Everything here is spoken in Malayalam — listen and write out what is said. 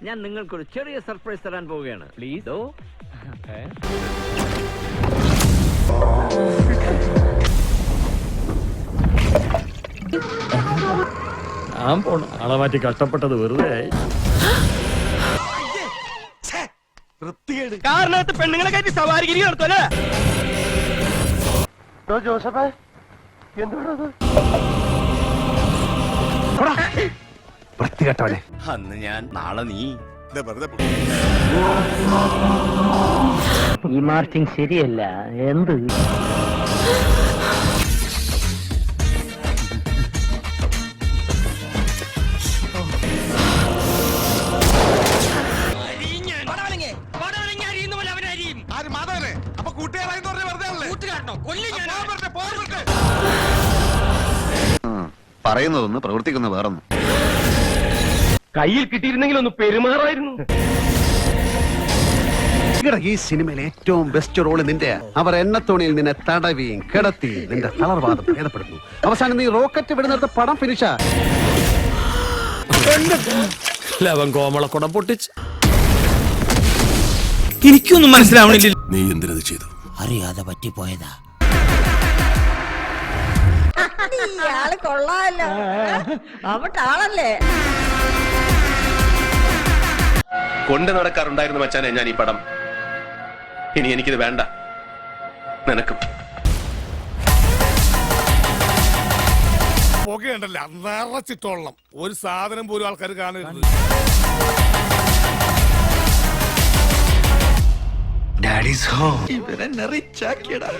ഞാൻ നിങ്ങൾക്കൊരു ചെറിയ സർപ്രൈസ് തരാൻ പോവുകയാണ്. പ്ലീസ്. ഞാൻ പോണ ആളെ മാറ്റി കഷ്ടപ്പെട്ടത് വെറുതെ. കാരണത്ത് പെണ്ണുങ്ങളെ കയറ്റി സവാരിഗിരി നടത്തുമല്ലേ? ജോസഫേ, എന്തുകൊണ്ടത്? വൃത്തികെട്ടവനെ. അന്ന് ഞാൻ നാളെ നീ ഈ മാർച്ചിങ് ശരിയല്ല. എന്ത് പറയുന്നതൊന്ന് പ്രവർത്തിക്കുന്ന വേറൊന്നും. കയ്യിൽ കിട്ടിയിരുന്നെങ്കിൽ ഒന്ന് പെരുമാറായിരുന്നു. ഈ സിനിമയിലെ ഏറ്റവും ബെസ്റ്റ് റോള് നിന്റെ. അവർ എണ്ണത്തോണിയിൽ നിന്നെ തടവിയും കിടത്തിയും നിന്റെ തളർവാദം ഭേദപ്പെടുന്നു. അവസാനം നീ റോക്കറ്റ് വിടുന്നിടത്ത് പടം ഫിനിഷാ. ലവൻ കോമളക്കുടം പൊട്ടിച്ച്. എനിക്കൊന്നും മനസ്സിലാവണില്ല. നീ എന്തിനത് ചെയ്തു? അറിയാതെ പറ്റിപ്പോയതാ. ഇയാള് കൊള്ളാമല്ലോ. അവട്ടാളല്ലേ കൊണ്ട് നടക്കാറുണ്ടായിരുന്നു മച്ചാനെ ഞാൻ ഈ പടം. ഇനി എനിക്കിത് വേണ്ട. നിനക്കും പുകയുണ്ടല്ല നിറച്ചിട്ടോളണം. ഒരു സാധനം പോലും ആൾക്കാർ കാണരുത്. Daddy's home. ഇവരെ നിറച്ചാക്കിയടാ.